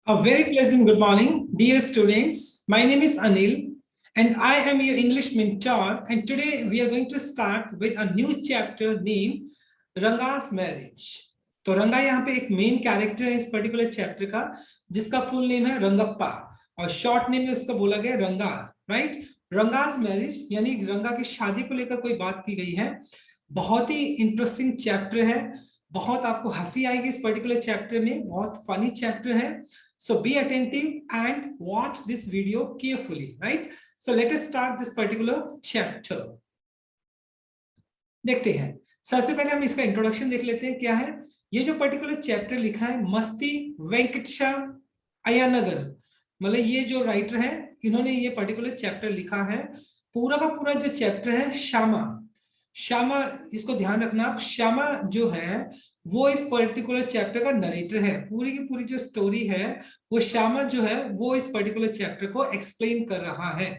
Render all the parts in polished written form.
A very pleasant good morning, dear students. My name is Anil and I am your English mentor. And today we are going to start with a new chapter named Ranga's Marriage. तो रंगा यहाँ पे एक main character है इस particular chapter का, जिसका full name है रंगप्पा और शॉर्ट नेम में उसका बोला गया रंगा, राइट। रंगास मैरिज यानी रंगा की शादी को लेकर कोई बात की गई है। बहुत ही इंटरेस्टिंग चैप्टर है, बहुत आपको हंसी आएगी इस पर्टिकुलर चैप्टर में, बहुत फनी चैप्टर है। So be attentive and watch this video carefully, right? So let us start this particular chapter. देखते हैं, सबसे पहले हम इसका इंट्रोडक्शन देख लेते हैं क्या है। ये जो पर्टिकुलर चैप्टर लिखा है मस्ती वेंकटेशा अय्यानगर, मतलब ये जो राइटर है इन्होंने ये पर्टिकुलर चैप्टर लिखा है। पूरा का पूरा जो चैप्टर है श्यामा, इसको ध्यान रखना, श्यामा जो है वो इस पर्टिकुलर चैप्टर का नरेटर है। पूरी की पूरी जो स्टोरी है वो श्यामा जो है वो इस पर्टिकुलर चैप्टर को एक्सप्लेन कर रहा है,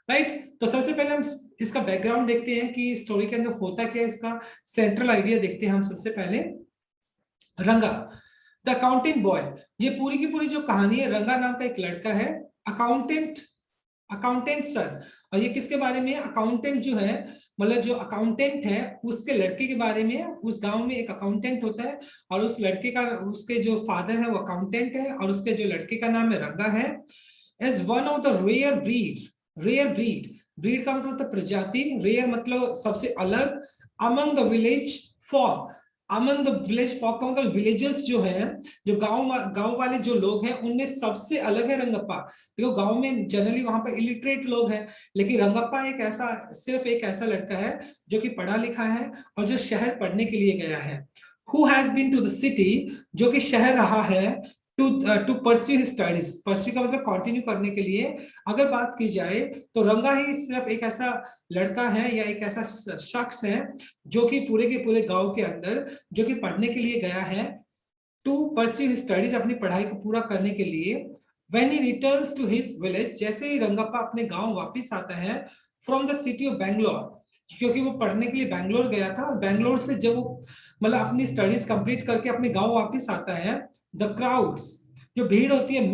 राइट। तो सबसे पहले हम इसका बैकग्राउंड देखते हैं कि स्टोरी के अंदर होता क्या है, इसका सेंट्रल आइडिया देखते हैं हम। सबसे पहले रंगा द अकाउंटेंट बॉय, ये पूरी की पूरी जो कहानी है, रंगा नाम का एक लड़का है, अकाउंटेंट सर। और ये किसके बारे में है? अकाउंटेंट जो है, मतलब जो अकाउंटेंट है उसके लड़के के बारे में। उस गांव में एक अकाउंटेंट होता है और उस लड़के का, उसके जो फादर है वो अकाउंटेंट है और उसके जो लड़के का नाम है रंगा है। As one of the rare breed का मतलब होता है प्रजाति, रेयर मतलब सबसे अलग, अमंग द विलेज फॉक का मतलब विलेजर्स जो है, जो गांव वाले जो लोग हैं उनमें सबसे अलग है रंगप्पा। देखो गांव में जनरली वहां पर इलिटरेट लोग हैं, लेकिन रंगप्पा सिर्फ एक ऐसा लड़का है जो कि पढ़ा लिखा है और जो शहर पढ़ने के लिए गया है। Who has been to the city, जो कि शहर रहा है, टू परस्यू स्टडीज, परस्यू का मतलब कंटिन्यू करने के लिए। अगर बात की जाए तो रंगा ही सिर्फ एक ऐसा लड़का है या एक ऐसा शख्स है जो कि पूरे के पूरे गांव के अंदर जो कि पढ़ने के लिए गया है, टू परस्यू स्टडीज, अपनी पढ़ाई को पूरा करने के लिए। When he returns to his village, जैसे ही रंगप्पा अपने गांव वापस आता है, from the city of Bangalore, क्योंकि वो पढ़ने के लिए बैंगलोर गया था, और बैंगलोर से जब वो मतलब अपनी स्टडीज कंप्लीट करके अपने गांव वापस आता है, द क्राउड्स, जो भीड़ होती है,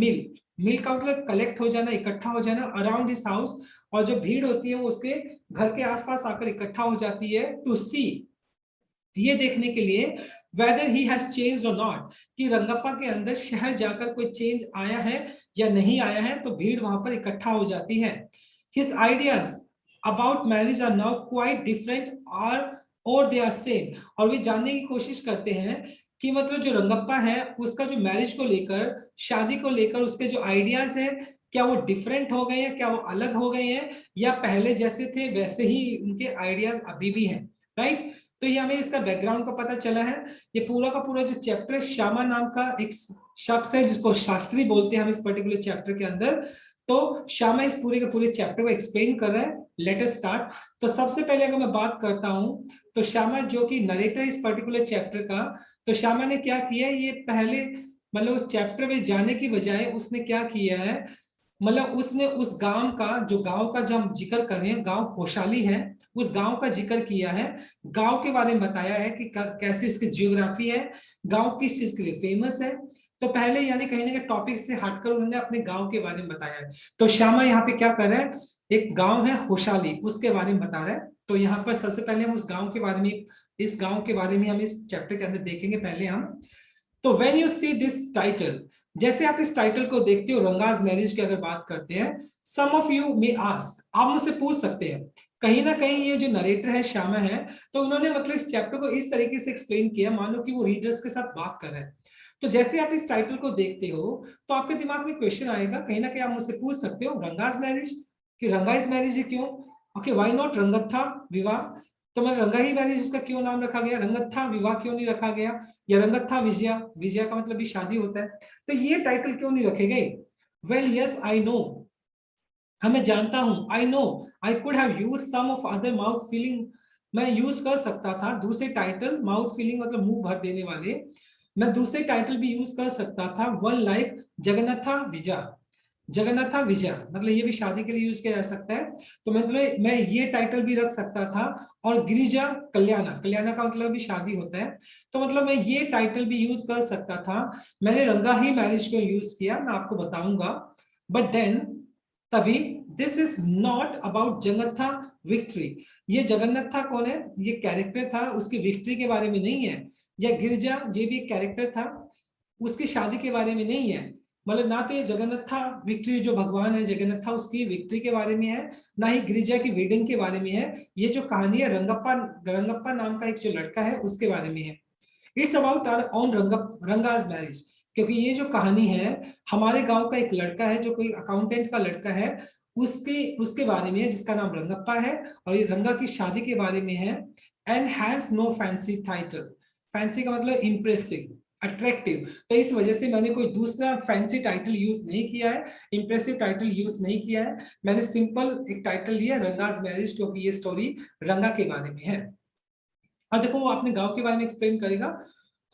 मिल का मतलब कलेक्ट हो जाना, इकट्ठा हो जाना, अराउंड हिज हाउस, और जो भीड़ होती है वो उसके घर के आसपास आकर इकट्ठा हो जाती है, टू सी, ये देखने के लिए, वेदर ही हैज चेंज्ड और नॉट, कि रंगप्पा के अंदर शहर जाकर कोई चेंज आया है या नहीं आया है। तो भीड़ वहां पर इकट्ठा हो जाती है। His ideas about marriage are now quite different और दे आर सेम, और वे जानने की कोशिश करते हैं कि मतलब जो रंगप्पा है उसका जो मैरिज को लेकर, शादी को लेकर उसके जो आइडियाज है, क्या वो डिफरेंट हो गए हैं, क्या वो अलग हो गए हैं, या पहले जैसे थे वैसे ही उनके आइडियाज अभी भी हैं, राइट। तो ये हमें इसका बैकग्राउंड का पता चला है। ये पूरा का पूरा जो चैप्टर, श्यामा नाम का एक शख्स है जिसको शास्त्री बोलते हैं हम इस पर्टिकुलर चैप्टर के अंदर। तो श्यामा इस पूरे के पूरे चैप्टर को एक्सप्लेन कर रहा है। Let us start. तो सबसे पहले अगर मैं बात करता हूं तो श्यामा जो कि नरेटर इस पर्टिकुलर चैप्टर का, तो श्यामा ने क्या किया, ये पहले मतलब चैप्टर में जाने की बजाय उसने क्या किया है, मतलब उसने उस गांव का, जो गांव का जब हम जिक्र करें, गांव खोशाली है, उस गांव का जिक्र किया है, गांव के बारे में बताया है कि कैसी उसकी जियोग्राफी है, गांव किस चीज के लिए फेमस है। तो पहले यानी कहीं ना कहीं टॉपिक से हटकर उन्होंने अपने गांव के बारे में बताया है। तो श्यामा यहाँ पे क्या कर रहा है, एक गांव है खोशाली, उसके बारे में बता रहा है। तो यहाँ पर सबसे पहले हम उस गांव के बारे में, इस गांव के बारे में हम इस चैप्टर के अंदर देखेंगे पहले हम। तो when you see this title, जैसे आप इस टाइटल को देखते हो, रंगाज मैरिज की अगर बात करते हैं, सम ऑफ यू मे आस्क, आप मुझसे पूछ सकते हैं, कहीं ना कहीं ये जो नरेटर है श्यामा है, तो उन्होंने मतलब इस चैप्टर को इस तरीके से एक्सप्लेन किया मानो कि वो रीडर्स के साथ बात कर रहे हैं। तो जैसे आप इस टाइटल को देखते हो तो आपके दिमाग में क्वेश्चन आएगा, कहीं ना कहीं आप मुझसे पूछ सकते हो रंगाज मैरिज, कि रंगाइज मैरिज है क्यों, ओके व्हाई नॉट रंगत्था विवाह। तो मैं रंगा ही मैरिज इसका क्यों नाम रखा गया, रंगत्था विवाह क्यों नहीं रखा गया, या रंगत्था विजया, विजया का मतलब भी शादी होता है, तो ये टाइटल क्यों नहीं रखे गए। वेल यस आई नो, मैं जानता हूं, I know I could have use some of other mouth feeling, मैं यूज कर सकता था दूसरे टाइटल, माउथ फीलिंग मतलब मुंह भर देने वाले, मैं दूसरे टाइटल भी यूज कर सकता था, वन लाइक जगन्नाथा विजय, जगन्नाथा विजय, मतलब ये भी शादी के लिए यूज किया जा सकता है। तो मतलब मैं ये टाइटल भी रख सकता था। और गिरिजा कल्याणा, कल्याणा का मतलब भी शादी होता है, तो मतलब मैं ये टाइटल भी यूज कर सकता था। मैंने रंगा ही मैरिज को यूज किया, मैं आपको बताऊंगा। बट देन तभी this is not about Jagannatha victory. ये जगन्नाथा कौन है, ये कैरेक्टर था, उसकी विक्ट्री के बारे में नहीं है। या गिरिजा ये भी एक कैरेक्टर था, उसकी शादी के बारे में नहीं है। मतलब ना तो ये जगन्नाथा विक्ट्री जो भगवान है जगन्नाथा उसकी विक्ट्री के बारे में है, ना ही गिरिजा की वेडिंग के बारे में है। ये जो कहानी है रंगप्पा, रंगप्पा नाम का एक जो लड़का है उसके बारे में है। It's about our own Ranga's marriage. क्योंकि ये जो कहानी है हमारे गांव का एक लड़का है जो कोई अकाउंटेंट का लड़का है, उसके उसके बारे में है जिसका नाम रंगप्पा है, और ये रंगा की शादी के बारे में है। And has no fancy title. Fancy का मतलब इंप्रेसिव, अट्रैक्टिव। तो इस वजह से मैंने कोई दूसरा फैंसी टाइटल यूज नहीं किया है, इंप्रेसिव टाइटल यूज नहीं किया है। मैंने सिंपल एक टाइटल लिया रंगाज मैरिज, क्योंकि ये स्टोरी रंगा के बारे में है। और देखो वो अपने गांव के बारे में एक्सप्लेन करेगा।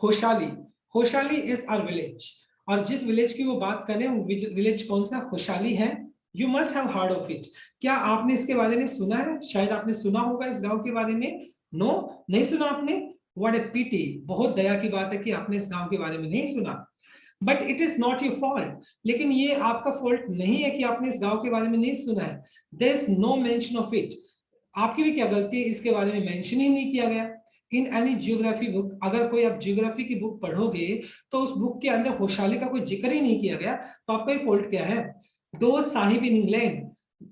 होशाली, होशाली इज आवर विलेज। और जिस विलेज की वो बात करें वो विलेज कौन सा, होशाली है। You must have heard of it. क्या आपने इसके बारे में सुना है, शायद आपने सुना होगा इस गांव के बारे में। नो, नहीं सुना आपने। व्हाट ए पिटी, बहुत दया की बात है कि आपने इस गांव के बारे में नहीं सुना। But it is not your fault, लेकिन ये आपका फॉल्ट नहीं है कि आपने इस गांव के बारे में नहीं सुना है। There is no mention of it. आपकी भी क्या गलती है, इसके बारे में मेंशन ही नहीं किया गया इन एनी जियोग्राफी बुक। अगर कोई आप जियोग्राफी की बुक पढ़ोगे तो उस बुक के अंदर होशाली का कोई जिक्र ही नहीं किया गया, तो आपका ही फॉल्ट क्या है। दो साहिब इन इंग्लैंड,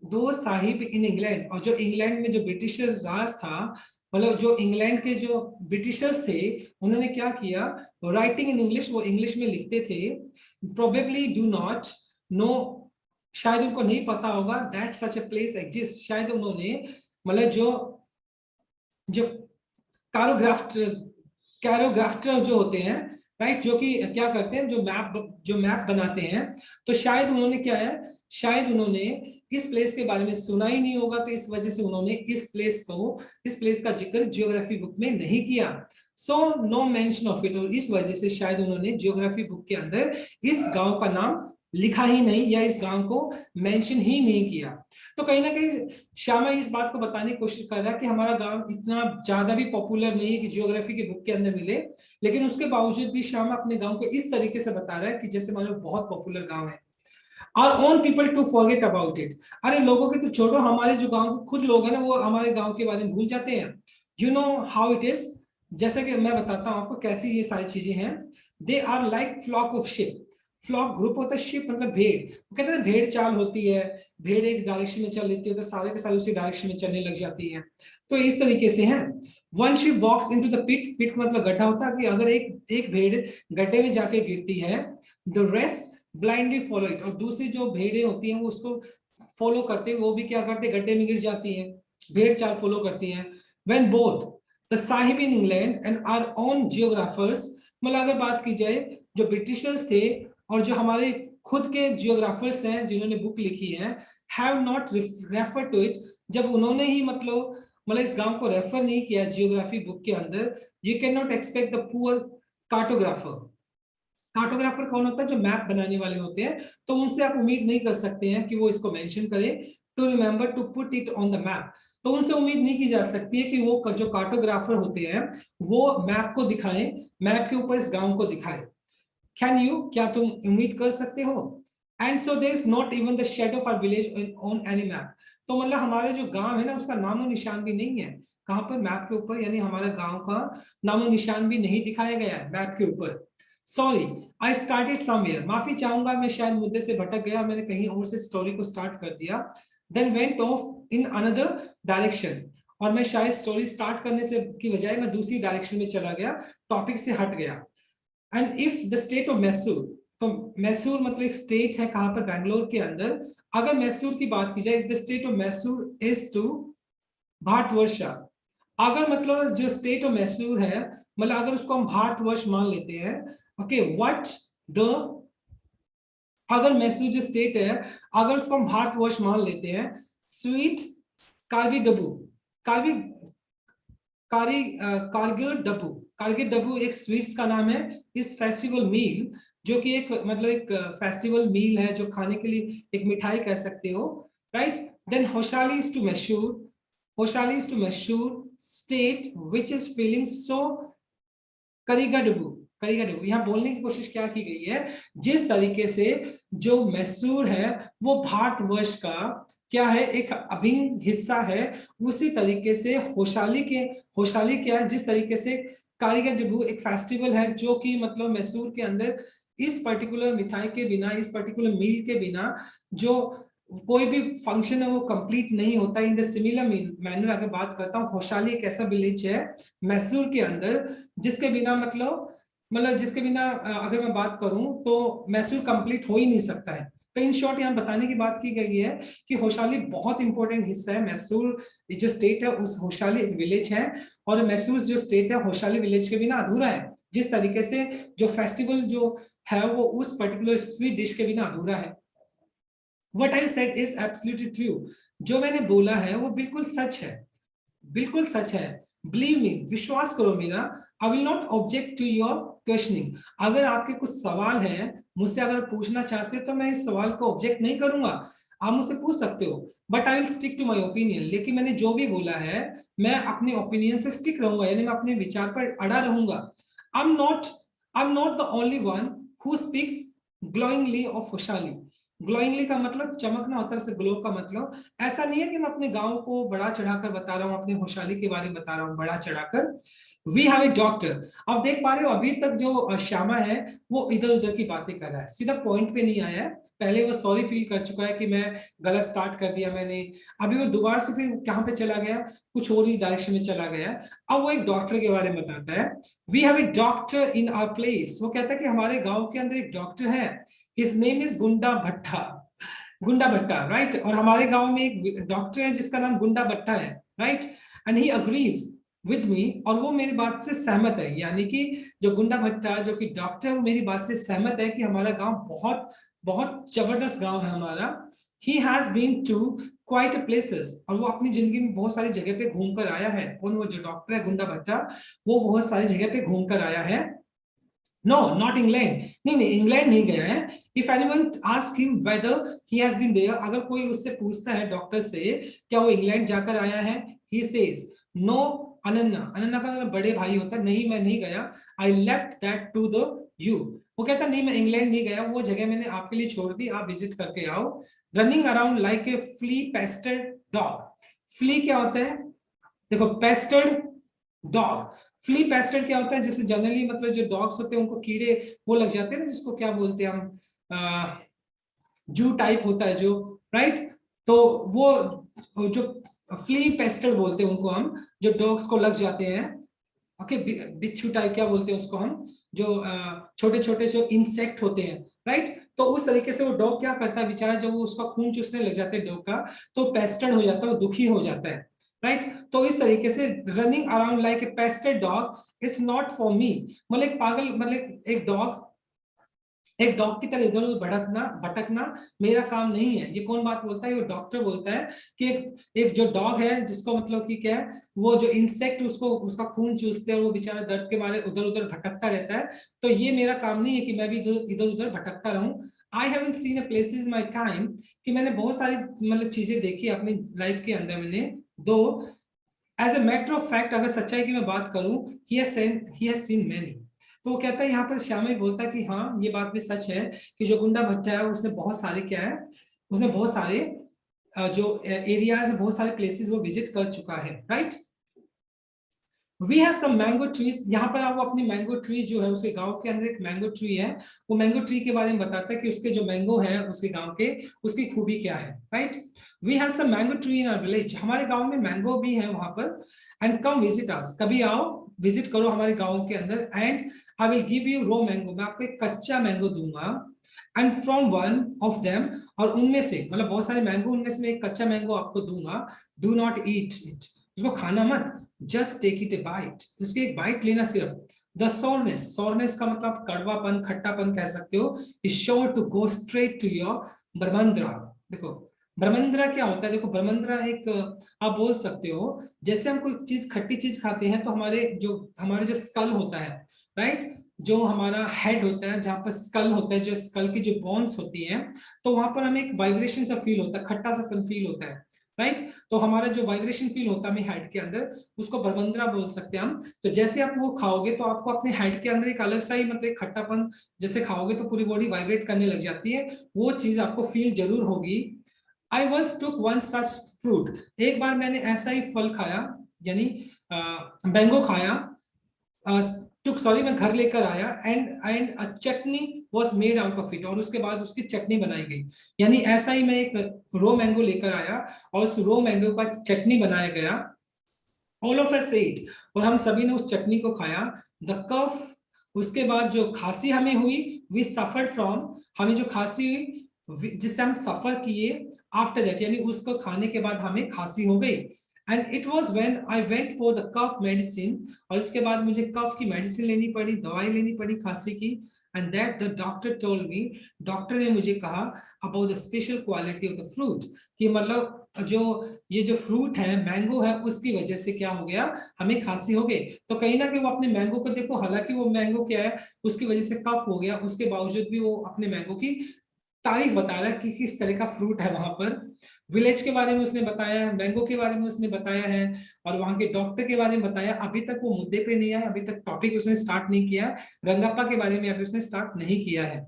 दो साहिब इन इंग्लैंड, और जो इंग्लैंड में जो ब्रिटिश राज था, मतलब जो इंग्लैंड के जो ब्रिटिशर्स थे, उन्होंने क्या किया, राइटिंग इन इंग्लिश, वो इंग्लिश में लिखते थे। प्रोबेबली डू नॉट नो, शायद उनको नहीं पता होगा that such a place exist. शायद उन्होंने मतलब जो जो कैरोग्राफ्ट कैरोग्राफ्टर जो होते हैं, राइट, जो कि क्या करते हैं, जो मैप बनाते हैं, तो शायद उन्होंने क्या है, शायद उन्होंने इस प्लेस के बारे में सुना ही नहीं होगा, तो इस वजह से उन्होंने इस प्लेस का जिक्र जियोग्राफी बुक में नहीं किया। So no mention of it. और इस वजह से शायद उन्होंने जियोग्राफी बुक के अंदर इस गांव का नाम लिखा ही नहीं, या इस गांव को मेंशन ही नहीं किया। तो कहीं ना कहीं श्यामा इस बात को बताने की कोशिश कर रहा है कि हमारा गांव इतना ज्यादा भी पॉपुलर नहीं है कि जियोग्राफी के बुक के अंदर मिले, लेकिन उसके बावजूद भी श्यामा अपने गांव को इस तरीके से बता रहा है कि जैसे मान लो बहुत पॉपुलर गांव है। और own people to forget about it. अरे लोगों के तो छोड़ो, हमारे जो गांव खुद लोग हैं ना वो हमारे गांव के बारे में भूल जाते हैं। You know how it is. जैसे कि मैं बताता हूं आपको कैसी ये सारी चीजें हैं। They are like flock of ship. Flock group होता है, शिप मतलब भेड़। वो कहते हैं भेड़ चाल होती है, भेड़ एक डायरेक्शन में चल लेती है तो सारे के सारे उसी डायरेक्शन में चलने लग जाती है। तो इस तरीके से है। One ship walks into the pit, pit मतलब गड्ढा होता है कि अगर एक एक भेड़ गड्ढे में जाके गिरती है, the rest blindly follow it. और दूसरी जो भेड़ें होती हैं वो उसको फॉलो करते हैं, वो भी क्या करते हैं, गड्ढे में गिर जाती हैं, भेड़ चाल फॉलो करती हैं। When both the sahib in England and our own geographers, मतलब अगर बात की जाए जो ब्रिटिशर्स थे और जो हमारे खुद के जियोग्राफर्स हैं जिन्होंने बुक लिखी है, have not refer to it, जब उन्होंने ही मतलब इस गांव को रेफर नहीं किया जियोग्राफी बुक के अंदर, you can not expect the poor cartographer. Cartographer कौन होता है, जो मैप बनाने वाले होते हैं, तो उनसे आप उम्मीद नहीं कर सकते हैं कि वो इसको मेंशन करें, to remember to put it on the map. तो उनसे उम्मीद नहीं की जा सकती है कि वो जो कार्टोग्राफर होते हैं वो मैप को दिखाएं, मैप के ऊपर इस गांव को दिखाएं। कैन यू, क्या तुम उम्मीद कर सकते हो। And so there is not even the shadow of our village on any map. तो मतलब हमारे जो गांव है ना उसका नामो निशान भी नहीं है कहां पर, मैप के ऊपर, यानी हमारे गांव का नामो निशान भी नहीं दिखाया गया है मैप के ऊपर। सॉरी, आई स्टार्टेड समवेयर, माफी चाहूंगा मैं शायद मुद्दे से भटक गया, मैंने कहीं और से स्टोरी को स्टार्ट कर दिया। Then went off in another direction, और मैं शायद स्टोरी स्टार्ट करने से की बजाय मैं दूसरी डायरेक्शन में चला गया, टॉपिक से हट गया। And if the state of Mysore, तो मैसूर मतलब एक स्टेट है कहां पर, बैंगलोर के अंदर। अगर मैसूर की बात की जाए, the state of Mysore is to Bharatavarsha. अगर मतलब जो स्टेट ऑफ मैसूर है, मतलब अगर उसको हम भारतवर्ष मान लेते हैं, ओके, व्हाट द, अगर मैसूर जो स्टेट है अगर उसको हम भारतवर्ष मान लेते हैं, स्वीट कार्बी डब्बू, कार्बी कारी कारगिल डब्बू, कारगिल डब्बू एक स्वीट्स का नाम है। इस फेस्टिवल मील जो कि एक मतलब एक फेस्टिवल मील है, जो खाने के लिए एक मिठाई कह सकते हो, right. Then Hoshali is to Mysore, Hoshali is to Mysore state which is feeling so karigadabu, karigadabu. यहाँ बोलने की कोशिश क्या की गई है, जिस तरीके से जो मैसूर है वो भारतवर्ष का क्या है, एक अभिन्न हिस्सा है, उसी तरीके से होशाली क्या है, जिस तरीके से कारीगर डब्बू एक फेस्टिवल है जो कि मतलब मैसूर के अंदर इस पर्टिकुलर मिठाई के बिना, इस पर्टिकुलर मील के बिना जो कोई भी फंक्शन है वो कंप्लीट नहीं होता। इन द सिमिलर मैनर अगर बात करता हूँ, होशाली एक ऐसा विलेज है मैसूर के अंदर जिसके बिना मतलब जिसके बिना अगर मैं बात करूं तो मैसूर कंप्लीट हो ही नहीं सकता है। तो इन शॉर्ट यहाँ बताने की बात की गई है कि होशाली बहुत इंपॉर्टेंट हिस्सा है। मैसूर जो स्टेट है उस होशाली एक विलेज है, और मैसूर जो स्टेट है होशाली विलेज के बिना अधूरा है। जिस तरीके से जो फेस्टिवल जो है वो उस पर्टिकुलर स्वीट डिश के बिना अधूरा है। What I said is absolutely true. जो मैंने बोला है वो बिल्कुल सच है, बिल्कुल सच है। बिलीव मी, विश्वास करो मेरा। I will not object to your questioning. अगर आपके कुछ सवाल हैं मुझसे, अगर पूछना चाहते हो तो मैं इस सवाल को ऑब्जेक्ट नहीं करूंगा, आप मुझसे पूछ सकते हो, but I will stick to my opinion. लेकिन मैंने जो भी बोला है मैं अपने ओपिनियन से स्टिक रहूंगा, यानी मैं अपने विचार पर अड़ा रहूंगा। I am not the only one who speaks glowingly of Hoshali. Glowingly का मतलब चमकना होता है, ग्लो का मतलब ऐसा नहीं है कि मैं अपने गांव को बड़ा चढ़ाकर बता रहा हूं, अपने होशाली के बारे में बता रहा हूं बड़ा चढ़ाकर। We have a doctor. अब देख पा रहे हो अभी तक जो श्यामा है वो इधर उधर की बातें कर रहा है, सीधा पॉइंट पे नहीं आया है। पहले वो सॉरी फील कर चुका है कि मैं गलत स्टार्ट कर दिया मैंने, अभी वो दोबारा से फिर कहां पे चला गया, कुछ और ही डायरेक्शन में चला गया। अब वो एक डॉक्टर के बारे में बताता है। We have a doctor in our place. वो कहता है कि हमारे गांव के अंदर एक डॉक्टर है, हिज नेम इज गुंडा भट्टा, गुंडा भट्टा, राइट। और हमारे गांव में एक डॉक्टर है जिसका नाम गुंडा भट्टा है, right. And he agrees with me, और वो मेरी बात से सहमत है। यानी कि जो गुंडा भट्टा जो कि डॉक्टर है वो मेरी बात से सहमत है कि हमारा गांव बहुत बहुत जबरदस्त गांव है हमारा। He has been to quite places, और वो अपनी जिंदगी में बहुत सारी जगह पे घूम कर आया है। कौन? वो जो डॉक्टर है गुंडा भट्टा, वो बहुत सारी जगह पे घूम कर आया है। No, not England. नहीं, इंग्लैंड नहीं गया है। If anyone asks him whether he has been there, अगर कोई उससे पूछता है डॉक्टर से क्या वो इंग्लैंड जाकर आया है, he says no. अनन्ना, अनन्ना का मतलब बड़े भाई होता है, नहीं मैं नहीं गया। I left that to the you. वो कहता नहीं मैं इंग्लैंड नहीं गया, वो जगह मैंने आपके लिए छोड़ दी, आप विजिट करके आओ। Running around like a flea pestered dog. Flea क्या होता है? देखो, पेस्टेड डॉग, फ्ली पेस्टेड क्या होता है? जैसे जनरली मतलब जो डॉग्स होते हैं उनको कीड़े वो लग जाते हैं ना, जिसको क्या बोलते हैं हम, जू टाइप होता है जो, राइट। तो वो जो फ्ली पेस्टेड बोलते हैं उनको हम, जो डॉग्स को लग जाते हैं। ओके, बिच्छू टाइप क्या बोलते हैं उसको हम, जो छोटे छोटे जो इंसेक्ट होते हैं, राइट। तो उस तरीके से वो डॉग क्या करता है बेचारा, जब वो उसका खून चूसने लग जाते हैं डॉग का, तो पेस्टेड हो जाता है, वो दुखी हो जाता है, राइट। तो इस तरीके से running around like A pasted dog is not for me. मतलब एक पागल, मतलब एक डॉग की तरह इधर उधर भटकना मेरा काम नहीं है। ये कौन बात बोलता है? वो डॉक्टर बोलता है कि एक जो डॉग है जिसको मतलब कि क्या है, वो जो इंसेक्ट उसको उसका खून चूसते हैं, वो बेचारा दर्द के मारे उधर उधर भटकता रहता है। तो ये मेरा काम नहीं है कि मैं भी इधर उधर भटकता रहूं। I haven't seen a places in my time, कि मैंने बहुत सारी मतलब चीजें देखी अपनी लाइफ के अंदर मैंने। Though as a matter of fact, अगर सच्चाई की मैं बात करूं, ही हैज सीन मैनी। तो वो कहता है यहाँ पर श्यामी बोलता है कि हाँ ये बात भी सच है कि जो गुंडा भट्टा है उसने बहुत सारे क्या है, उसने बहुत सारे जो एरियाज, बहुत सारे प्लेसेस वो विजिट कर चुका है, right. We have some mango trees. यहाँ पर आप अपनी मैंगो ट्री जो है, उसके गांव के अंदर एक मैंगो ट्री है, वो मैंगो ट्री के बारे में बताता है कि उसके जो मैंगो है उसके गांव के, उसकी खूबी क्या है, right. We have some mango tree in our village. हमारे गांव में मैंगो भी है वहां पर। एंड कम विजिट अस, कभी आओ विजिट करो हमारे गांव के अंदर। And I will give you raw mango, मैं आपको एक कच्चा मैंगो दूंगा। And from one of them, और उनमें से मतलब बहुत सारे मैंगो, उनमें से मैं एक कच्चा मैंगो आपको दूंगा। डू नॉट ईट इट, उसको खाना मत, just take it a bite, उसके एक बाइट लेना सिर्फ। द सोरनेस, सोरनेस का मतलब कड़वापन, खट्टापन कह सकते हो, is sure to go straight to your Barmandra. देखो, ब्रह्मंद्रा क्या होता है? देखो ब्रह्मंद्रा एक आप बोल सकते हो, जैसे हम कोई चीज खट्टी चीज खाते हैं तो हमारे जो स्कल होता है, राइट, जो हमारा हेड होता है, जहाँ पर स्कल होता है, जो स्कल की जो बोन्स होती है, तो वहां पर हमें एक वाइब्रेशन सा फील होता है, खट्टा सा फील होता है, राइट। तो हमारा जो वाइब्रेशन फील होता है हमें हेड के अंदर, उसको ब्रह्मंद्रा बोल सकते हैं हम। तो जैसे आप वो खाओगे तो आपको अपने हेड के अंदर एक अलग सा ही मतलब एक खट्टापन, जैसे खाओगे तो पूरी बॉडी वाइब्रेट करने लग जाती है, वो चीज आपको फील जरूर होगी। I was took one such fruit, एक बार मैंने ऐसा ही फल खाया, यानी मैंगो खाया, टुक सॉरी मैं घर लेकर आया, and a chutney was made out of it, और उसके बाद उसकी चटनी बनाई गई। यानी ऐसा ही मैं एक रो मैंगो लेकर आया और उस रो मैंगो का चटनी बनाया गया। ऑल ऑफ अस एट, और हम सभी ने उस चटनी को खाया। द कफ, उसके बाद जो खांसी हमें हुई, वी सफर फ्रॉम, हमें जो खांसी हुई जिससे हम सफर किए, आफ्टर दैट यानी उसको खाने के बाद हमें खांसी हो गई। And it was when I went for the cough medicine, और इसके बाद मुझे कफ की मेडिसिन लेनी पड़ी, दवाई लेनी पड़ी खांसी की। And that the doctor told me, doctor ने मुझे कहा about the special quality of the fruit, कि मतलब जो ये जो फ्रूट है मैंगो है उसकी वजह से क्या हो गया, हमें खांसी हो गई। तो कहीं ना कहीं वो अपने मैंगो को देखो, हालांकि वो मैंगो क्या है, उसकी वजह से कफ हो गया, उसके बावजूद भी वो अपने मैंगो की तारीफ बता रहा है कि किस तरह का फ्रूट है वहां पर। विलेज के बारे में उसने बताया, मैंगो के बारे में उसने बताया है, और वहां के डॉक्टर के बारे में बताया। अभी तक वो मुद्दे पे नहीं आया, अभी तक टॉपिक उसने स्टार्ट नहीं किया, रंगप्पा के बारे में अभी उसने स्टार्ट नहीं किया है।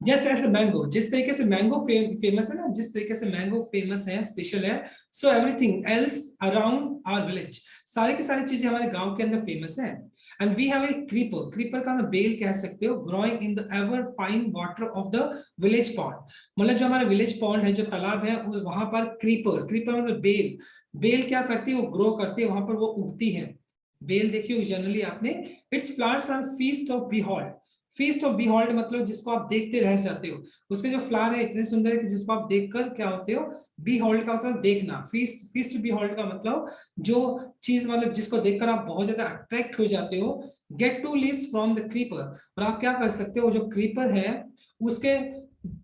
जस्ट एज मैंगो, जिस तरीके से मैंगो फेमस है ना, जिस तरीके से मैंगो फेमस है, स्पेशल है, so everything else around our village, सारी की सारी चीजें हमारे गांव के अंदर फेमस है। And we have a creeper, creeper का बेल कह सकते हो, growing in the ever fine water of the village pond, मतलब जो हमारा विलेज पॉन्ड है, जो तालाब है, वहां पर क्रीपर, क्रीपर मतलब बेल, बेल क्या करती है, वो ग्रो करती है, वहां पर वो उगती है। बेल देखिए जनरली आपने, its flowers are feast of behold, feast of behold मतलब जिसको आप देखते रह जाते हो, उसके जो फ्लावर है इतने सुंदर है कि जिसको आप देखकर क्या होते हो, बिहॉल्ड का मतलब देखना, फीस्ट, फीस्ट बिहॉल्ड का मतलब जो चीज मतलब जिसको देखकर आप बहुत ज्यादा अट्रैक्ट हो जाते हो। Get to leaves from the creeper, और आप क्या कर सकते हो, जो क्रीपर है उसके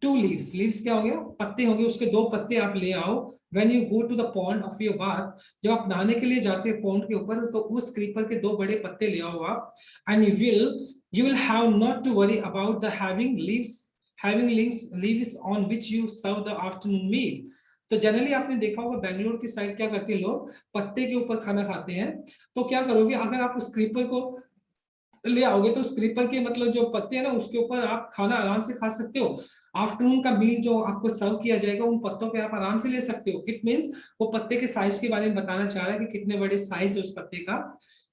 टू लीव्स, लीव्स क्या हो गया, पत्ते होंगे, उसके दो पत्ते आप ले आओ। When you go to the pond of your bath, जब आप नहाने के लिए जाते हो पॉन्ड के ऊपर, तो उस क्रीपर के दो बड़े पत्ते ले आओ आप, and you will have not to worry about the having leaves on which you serve the afternoon meal। तो जनरली आपने देखा होगा बेंगलोर की साइड क्या करते हैं लोग, पत्ते के ऊपर खाना खाते हैं। तो क्या करोगे, अगर आप उस क्रीपर को ले आओगे तो उस क्रीपर के मतलब जो पत्ते हैं ना, उसके ऊपर आप खाना आराम से खा सकते हो। आफ्टरनून का मील जो आपको सर्व किया जाएगा, उन पत्तों पे आप आराम से ले सकते हो। इट मींस वो पत्ते के साइज के बारे में बताना चाह रहा है कि कितने बड़े साइज है उस पत्ते का।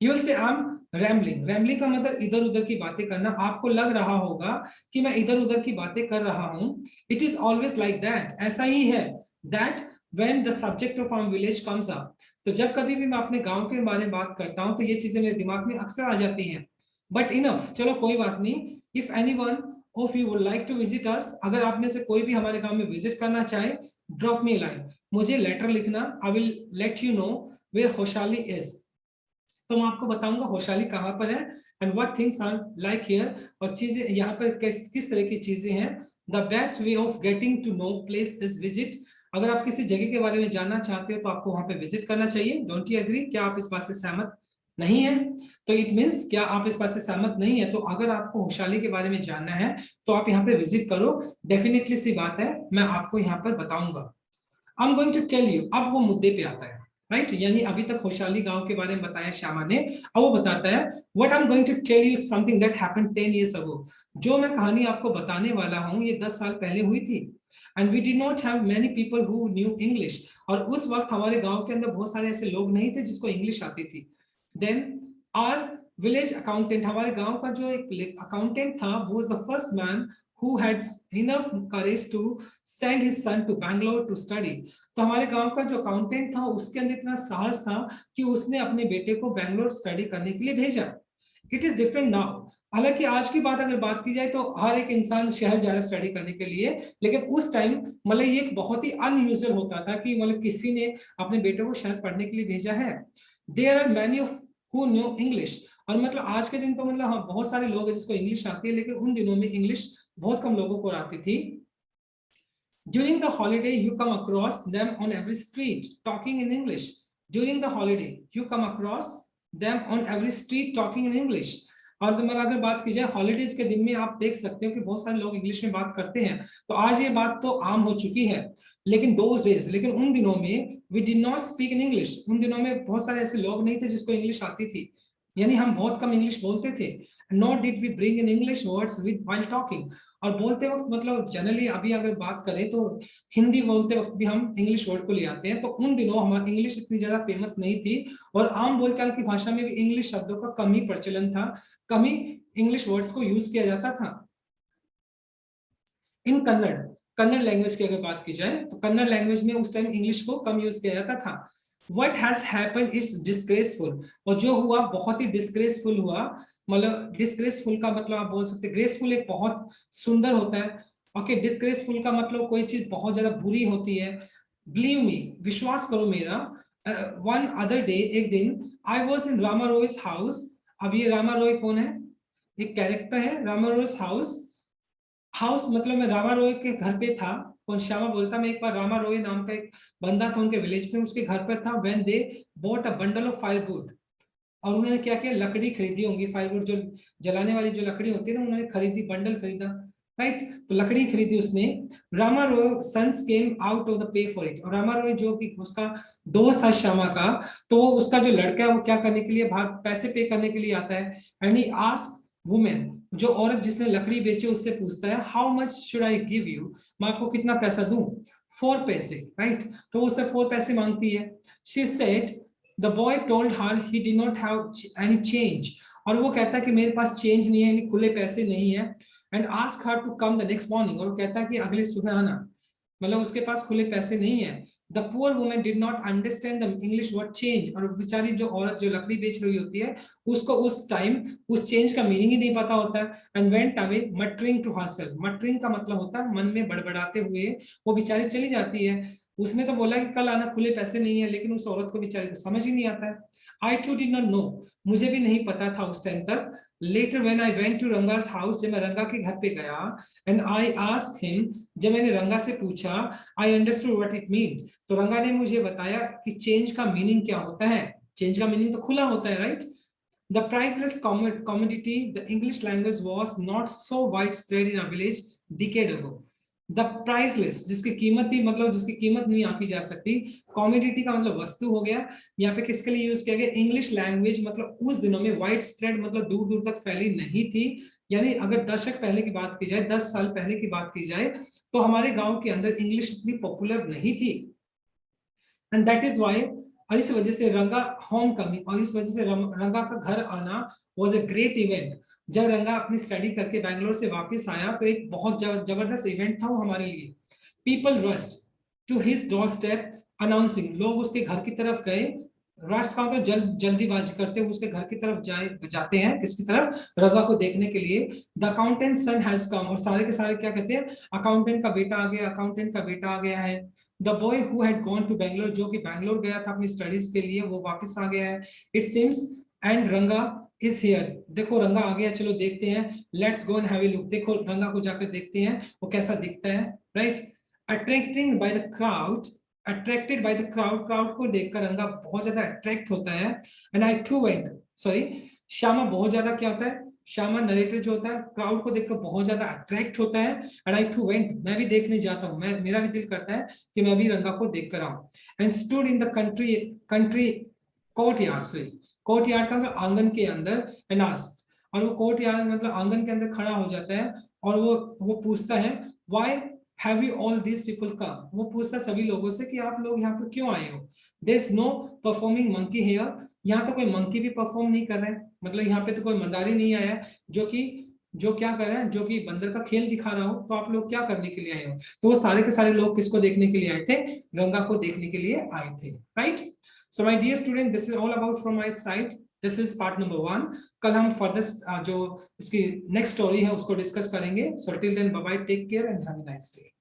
You will say I am rambling, rambling का मतलब इधर उधर की बातें करना। आपको लग रहा होगा कि मैं इधर उधर की बातें कर रहा हूं, it is always like that, ऐसा ही है। That when the subject of our village comes up, तो जब कभी भी मैं अपने गांव के बारे में बात करता हूं तो ये चीजें मेरे दिमाग में अक्सर आ जाती हैं। बट इनफ, चलो कोई बात नहीं। If anyone of you would like to visit us, अगर आप में से कोई भी हमारे गांव में विजिट करना चाहे, ड्रॉप मी लाइन, मुझे लेटर लिखना, I will let you know where Hoshali is. तो मैं आपको बताऊंगा होशाली कहाँ पर है, and what things are like here, और चीजें यहाँ पर किस तरह की चीजें हैं। The best way of getting to know place is visit, अगर आप किसी जगह के बारे में जानना चाहते हो तो आपको वहां पे विजिट करना चाहिए। Don't you agree? क्या आप इस बात से सहमत नहीं है? तो इट मीन्स क्या आप इस बात से सहमत नहीं है? तो अगर आपको होशाली के बारे में जानना है तो आप यहाँ पे विजिट करो, डेफिनेटली सी बात है, मैं आपको यहाँ पर बताऊंगा। I am going to tell you, अब वो मुद्दे पे आता है, राइट यानी अभी तक होशाली गांव के बारे में बताया श्यामा ने, अब वो बताता है what I am going to tell you something that happened 10 years ago. जो मैं कहानी आपको बताने वाला हूं ये 10 साल पहले हुई थी। And we did not have many people who knew English, और उस वक्त हमारे गांव के अंदर बहुत सारे ऐसे लोग नहीं थे जिसको इंग्लिश आती थी। देन आर विलेज अकाउंटेंट, हमारे गांव का जो एक अकाउंटेंट था, वो was the first man who had enough courage to send his son to Bangalore to study। तो हमारे गांव का जो अकाउंटेंट था उसके अंदर इतना साहस था कि उसने अपने बेटे को बैंगलोर स्टडी करने के लिए भेजा। इट इज डिफरेंट नाउ, हालांकि आज की बात अगर बात की जाए तो हर एक इंसान शहर जा रहा है स्टडी करने के लिए, लेकिन उस टाइम मतलब ये बहुत ही अनयूजुअल होता था कि मतलब किसी ने अपने बेटे को शहर पढ़ने के लिए भेजा है। There are many of who know English, और मतलब आज के दिन तो मतलब हाँ बहुत सारे लोग हैं जिसको इंग्लिश आती है, लेकिन उन दिनों में इंग्लिश बहुत कम लोगों को आती थी। During the holiday, you come across them on every street talking in English. During the holiday, you come across them on every street talking in English. और अगर बात की जाए हॉलीडेज के दिन में, आप देख सकते हो कि बहुत सारे लोग इंग्लिश में बात करते हैं। तो आज ये बात तो आम हो चुकी है, लेकिन लेकिन उन दिनों में we did not speak in English. उन दिनों में बहुत सारे ऐसे लोग नहीं थे जिसको इंग्लिश आती थी, यानी हम बहुत कम इंग्लिश बोलते थे। Not did we bring in English words with while talking. और बोलते वक्त मतलब जनरली अभी अगर बात करें तो हिंदी बोलते वक्त भी हम इंग्लिश वर्ड को ले आते हैं। तो उन दिनों हमारी इंग्लिश इतनी ज्यादा फेमस नहीं थी, और आम बोलचाल की भाषा में भी इंग्लिश शब्दों का कम ही प्रचलन था, कम ही इंग्लिश वर्ड्स को यूज किया जाता था। इन कन्नड़ लैंग्वेज की अगर बात की जाए तो कन्नड़ लैंग्वेज में उस टाइम इंग्लिश को कम यूज किया जाता था। What has happened is disgraceful, और जो हुआ बहुत ही डिस्ग्रेसफुल हुआ। मतलब डिस्ग्रेसफुल का मतलब आप बोल सकते हैं, ग्रेसफुल एक बहुत सुंदर होता है, ओके। डिस्ग्रेसफुल का मतलब कोई चीज बहुत ज्यादा बुरी होती है। बिलीव मी, विश्वास करो मेरा, वन अदर डे, एक दिन, I was in Rama Roy's house. अब ये रामा रॉय कौन है? एक कैरेक्टर है रामा रॉय's हाउस। हाउस मतलब मैं रामा रॉय के घर पे था। कौन? श्यामा बोलता, मैं एक बार रामा रॉय नाम का एक बंदा था उनके विलेज में, उसके घर पर था। When they bought a bundle of firewood, और उन्होंने क्या किया, लकड़ी खरीदी होंगी, फायरवुड जो जलाने वाली जो लकड़ी होती है ना, उन्होंने खरीदी, बंडल खरीदा, राइट। तो लकड़ी खरीदी उसने। Rama Roy sons came out of the pay for it, और रामा रॉय जो कि उसका दोस्त था श्यामा का, तो वो उसका जो लड़का है वो क्या करने के लिए, भाग पैसे पे करने के लिए आता है। एंड ही आस्क वुमेन, जो औरत जिसने लकड़ी बेची उससे पूछता है, how much should I give you, मैं आपको कितना पैसा दूं? 4 पैसे, राइट। तो उससे 4 पैसे मांगती है। She said, the boy told her he did not have any change, और वो कहता है कि मेरे पास चेंज नहीं है, यानी खुले पैसे नहीं है। And ask her to come the next morning, और वो कहता है कि अगले सुबह आना, मतलब उसके पास खुले पैसे नहीं है। The poor woman did not understand the English word change, और बेचारी जो औरत जो लकड़ी बेच रही होती है, उसको उस टाइम उस चेंज का मीनिंग ही नहीं पता होता है। And went away muttering to herself, muttering का मतलब होता है मन में बड़बड़ाते हुए वो बेचारी चली जाती है। उसने तो बोला कि कल आना, खुले पैसे नहीं है, लेकिन उस औरत को बेचारी को समझ ही नहीं आता है। I too did not know, मुझे भी नहीं पता था उस टाइम तक। Later when I went to Ranga's house, जब मैं रंगा के घर पे गया, एंड आई आस्क्ड हिम, जब मैंने रंगा से पूछा, I understood what it mean, तो रंगा ने मुझे बताया कि चेंज का मीनिंग क्या होता है। चेंज का मीनिंग तो खुला होता है, right. The priceless commodity, the English language was not so widespread in our village decade ago. The priceless, जिसकी कीमती मतलब जिसकी कीमत नहीं आंकी जा सकती, कॉमोडिटी का मतलब वस्तु हो गया। यहाँ पे किसके लिए यूज किया गया? इंग्लिश लैंग्वेज, मतलब उस दिनों में वाइड स्प्रेड मतलब दूर दूर तक फैली नहीं थी। यानी अगर दशक पहले की बात की जाए, 10 साल पहले की बात की जाए, तो हमारे गांव के अंदर इंग्लिश इतनी पॉपुलर नहीं थी। एंड दैट इज वाई, और इस वजह से रंगा होम कमिंग, और इस वजह से रंगा का घर आना वाज अ ग्रेट इवेंट। जब रंगा अपनी स्टडी करके बैंगलोर से वापस आया तो एक बहुत जबरदस्त इवेंट था वो हमारे लिए। People rushed to his door step announcing, लोग उसके घर की तरफ गए। रश का मतलब जल्दीबाजी करते हुए उसके घर की तरफ जाते हैं, किसकी तरफ? रंगा को देखने के लिए। The accountant son has come, और सारे के सारे क्या कहते हैं? अकाउंटेंट का बेटा आ गया, अकाउंटेंट का बेटा आ गया है। The boy who had gone to Bangalore, जो कि बैंगलोर गया था अपनी स्टडीज के लिए, वो वापस आ गया है। इट सीम्स एंड रंगा इज हियर, देखो रंगा आ गया, चलो देखते हैं। Let's go and have a look, देखो रंगा को जाकर देखते हैं वो कैसा दिखता है, right. Attracting by the crowd, attracted by the crowd, crowd को देखकर रंगा बहुत ज्यादा अट्रैक्ट होता है। And I to went, sorry, Shyama बहुत ज्यादा क्या होता है? श्यामा नरेटर जो होता है क्राउड को देखकर बहुत ज्यादा अट्रैक्ट होता है। एंड आई टू वेंट, मैं भी देखने जाता हूँ, मैं मेरा भी दिल करता है कि मैं भी रंगा को देख कर आऊं। And stood in the country courtyard, sorry courtyard का मतलब आंगन के अंदर। एंड आस्क्ड, और वो कोर्टयार्ड मतलब आंगन के अंदर खड़ा हो जाता है, और वो पूछता है, why have you all these people come, वो पूछता सभी लोगों से कि आप लोग यहाँ पर क्यों आए हो। There is no performing monkey here, यहाँ तो कोई मंकी भी परफॉर्म नहीं कर रहे हैं, मतलब यहाँ पे तो कोई मंदारी नहीं आया जो क्या कर रहा है, जो कि बंदर का खेल दिखा रहा हो। तो आप लोग क्या करने के लिए आए हो? तो वो सारे के सारे लोग किसको देखने के लिए आए थे? रंगा को देखने के लिए आए थे, right. So my dear student, this is all about from my side, this is part number 1। कल हम फर्दर जो इसकी नेक्स्ट स्टोरी है उसको डिस्कस करेंगे। So till then bye bye, take care and have a nice day.